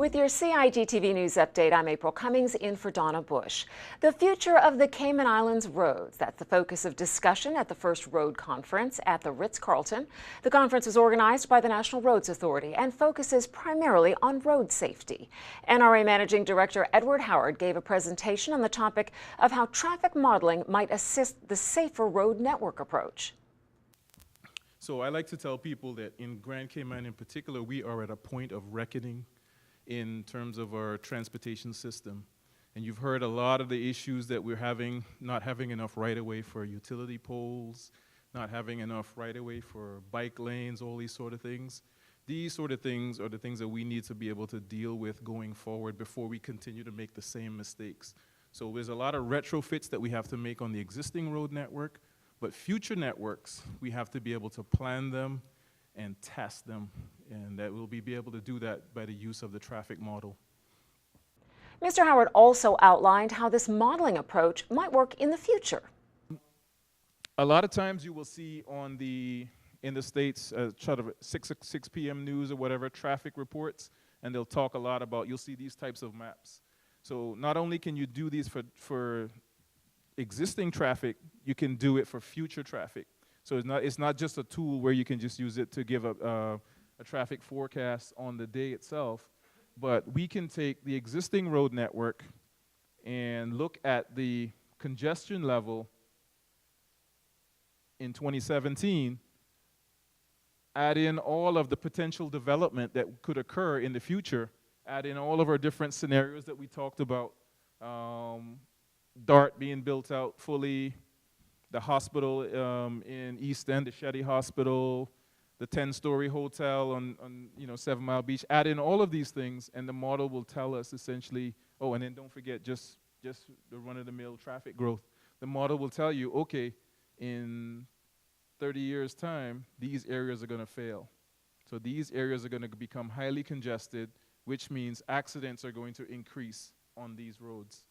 With your CIGTV News Update, I'm April Cummings in for Donna Bush. The future of the Cayman Islands roads, that's the focus of discussion at the first road conference at the Ritz-Carlton. The conference was organized by the National Roads Authority and focuses primarily on road safety. NRA Managing Director Edward Howard gave a presentation on the topic of how traffic modeling might assist the safer road network approach. So I like to tell people that in Grand Cayman in particular, we are at a point of reckoning in terms of our transportation system. And you've heard a lot of the issues that we're having, not having enough right-of-way for utility poles, not having enough right-of-way for bike lanes, all these sort of things. These sort of things are the things that we need to be able to deal with going forward before we continue to make the same mistakes. So there's a lot of retrofits that we have to make on the existing road network, but future networks, we have to be able to plan them and test them, and that we'll be able to do that by the use of the traffic model. Mr. Howard also outlined how this modeling approach might work in the future. A lot of times you will see in the States, sort of 6 p.m. news or whatever, traffic reports, and they'll talk a lot about, you'll see these types of maps. So not only can you do these for existing traffic, you can do it for future traffic. So it's not just a tool where you can just use it to give a traffic forecast on the day itself, but we can take the existing road network and look at the congestion level in 2017, add in all of the potential development that could occur in the future, add in all of our different scenarios that we talked about, DART being built out fully, the hospital in East End, the Shetty Hospital, the 10-story hotel on 7 Mile Beach. Add in all of these things, and the model will tell us essentially, oh, and then don't forget just the run-of-the-mill traffic growth. The model will tell you, okay, in 30 years' time, these areas are going to fail. So these areas are going to become highly congested, which means accidents are going to increase on these roads.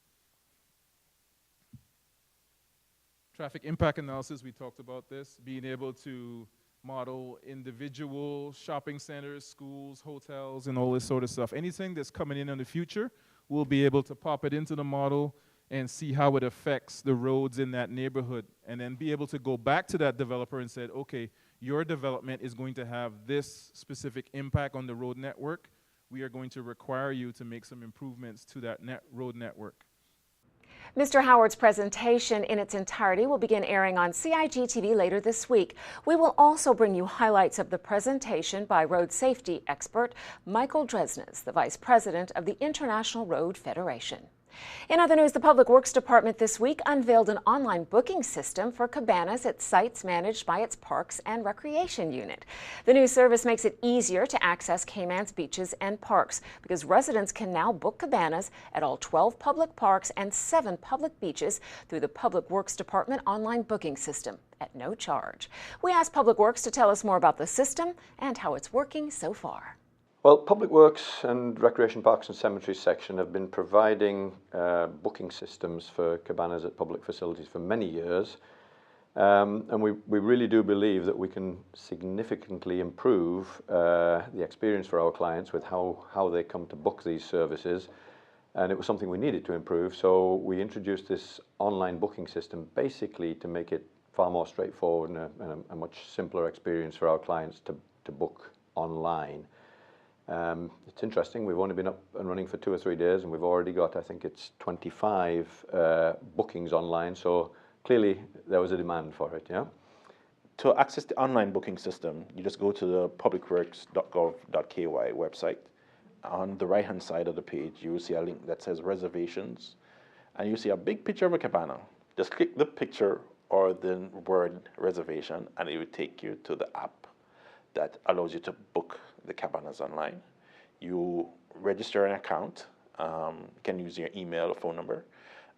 Traffic impact analysis, we talked about this, being able to model individual shopping centers, schools, hotels, and all this sort of stuff. Anything that's coming in the future, we'll be able to pop it into the model and see how it affects the roads in that neighborhood, and then be able to go back to that developer and say, okay, your development is going to have this specific impact on the road network. We are going to require you to make some improvements to that road network. Mr. Howard's presentation in its entirety will begin airing on CIGTV later this week. We will also bring you highlights of the presentation by road safety expert Michael Dresnes, the Vice President of the International Road Federation. In other news, the Public Works Department this week unveiled an online booking system for cabanas at sites managed by its Parks and Recreation Unit. The new service makes it easier to access Cayman's beaches and parks because residents can now book cabanas at all 12 public parks and 7 public beaches through the Public Works Department online booking system at no charge. We asked Public Works to tell us more about the system and how it's working so far. Well, Public Works and Recreation Parks and Cemeteries section have been providing booking systems for cabanas at public facilities for many years. And we really do believe that we can significantly improve the experience for our clients with how they come to book these services. And it was something we needed to improve, so we introduced this online booking system basically to make it far more straightforward and a much simpler experience for our clients to book online. It's interesting, we've only been up and running for 2 or 3 days, and we've already got, I think it's 25 bookings online, so clearly there was a demand for it, yeah? To access the online booking system, you just go to the publicworks.gov.ky website. On the right-hand side of the page, you will see a link that says reservations, and you see a big picture of a cabana. Just click the picture or the word reservation, and it will take you to the app that allows you to book the cabanas online. You register an account, you can use your email or phone number,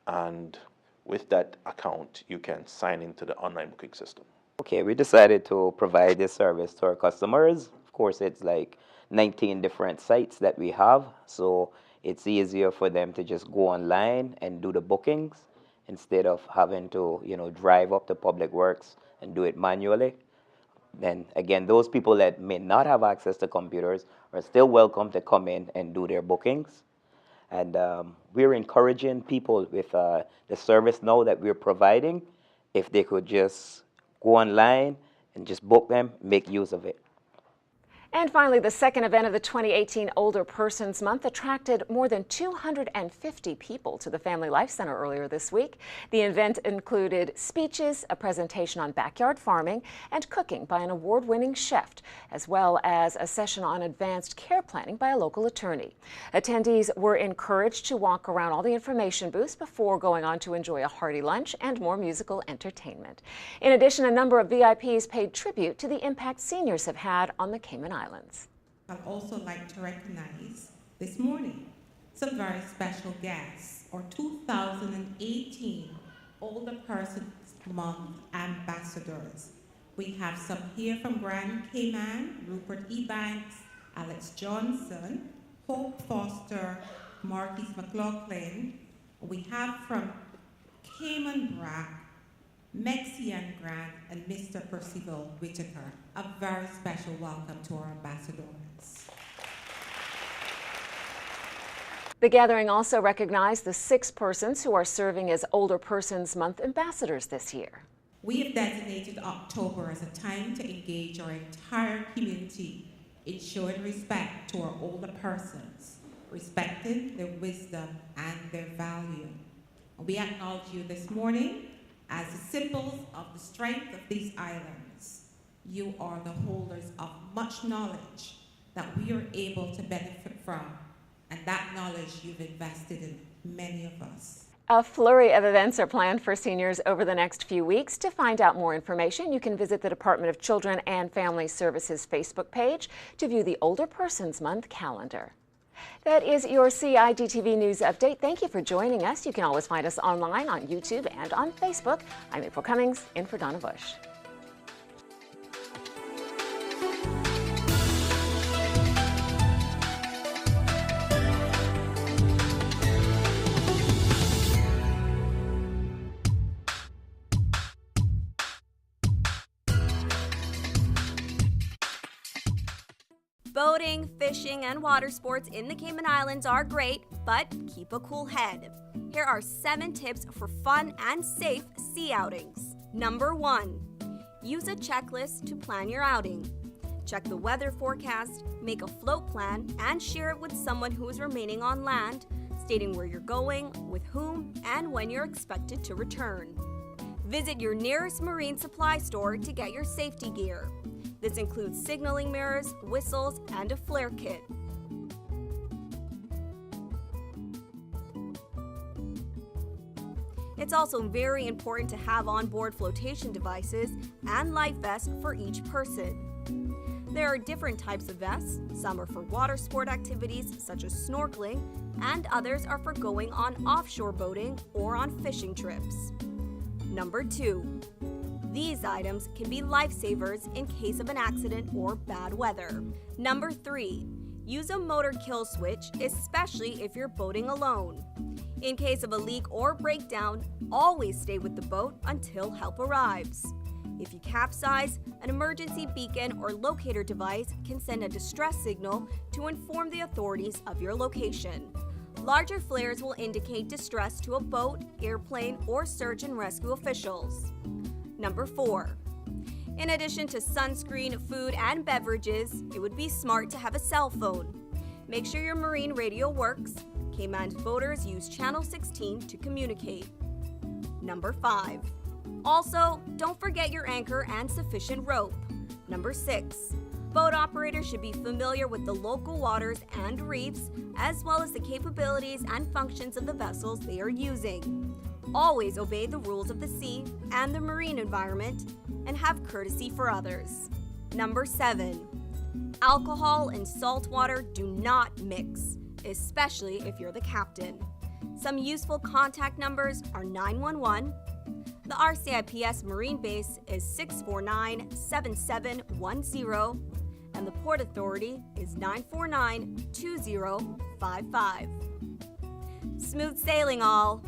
and with that account, you can sign into the online booking system. Okay, we decided to provide this service to our customers. Of course, it's like 19 different sites that we have, so it's easier for them to just go online and do the bookings instead of having to, drive up to Public Works and do it manually. Then again, those people that may not have access to computers are still welcome to come in and do their bookings. And we're encouraging people with the service now that we're providing, if they could just go online and just book them, make use of it. And finally, the second event of the 2018 Older Persons Month attracted more than 250 people to the Family Life Center earlier this week. The event included speeches, a presentation on backyard farming, and cooking by an award-winning chef, as well as a session on advanced care planning by a local attorney. Attendees were encouraged to walk around all the information booths before going on to enjoy a hearty lunch and more musical entertainment. In addition, a number of VIPs paid tribute to the impact seniors have had on the Cayman Islands. I'd also like to recognize this morning some very special guests, our 2018 Older Persons Month ambassadors. We have some here from Grand Cayman: Rupert E. Banks, Alex Johnson, Hope Foster, Marquis McLaughlin. We have from Cayman Brack, Mexian Grant, and Mr. Percival Whitaker. A very special welcome to our ambassadors. The gathering also recognized the 6 persons who are serving as Older Persons Month ambassadors this year. We have designated October as a time to engage our entire community in showing respect to our older persons, respecting their wisdom and their value. We acknowledge you this morning as the symbols of the strength of these islands. You are the holders of much knowledge that we are able to benefit from, and that knowledge you've invested in many of us. A flurry of events are planned for seniors over the next few weeks. To find out more information, you can visit the Department of Children and Family Services Facebook page to view the Older Persons Month calendar. That is your CIGTV News Update. Thank you for joining us. You can always find us online on YouTube and on Facebook. I'm April Cummings, in for Donna Bush. Boating, fishing, and water sports in the Cayman Islands are great, but keep a cool head. Here are 7 tips for fun and safe sea outings. Number 1. Use a checklist to plan your outing. Check the weather forecast, make a float plan, and share it with someone who is remaining on land, stating where you're going, with whom, and when you're expected to return. Visit your nearest marine supply store to get your safety gear. This includes signaling mirrors, whistles, and a flare kit. It's also very important to have onboard flotation devices and life vests for each person. There are different types of vests. Some are for water sport activities such as snorkeling, and others are for going on offshore boating or on fishing trips. Number 2. These items can be lifesavers in case of an accident or bad weather. Number 3. Use a motor kill switch, especially if you're boating alone. In case of a leak or breakdown, always stay with the boat until help arrives. If you capsize, an emergency beacon or locator device can send a distress signal to inform the authorities of your location. Larger flares will indicate distress to a boat, airplane, or search and rescue officials. Number 4. In addition to sunscreen, food, and beverages, it would be smart to have a cell phone. Make sure your marine radio works. Cayman's boaters use Channel 16 to communicate. Number 5. Also, don't forget your anchor and sufficient rope. Number 6. Boat operators should be familiar with the local waters and reefs, as well as the capabilities and functions of the vessels they are using. Always obey the rules of the sea and the marine environment, and have courtesy for others. Number 7. Alcohol and salt water do not mix, especially if you're the captain. Some useful contact numbers are 911. The RCIPS Marine Base is 649-7710, and the Port Authority is 949-2055. Smooth sailing, all!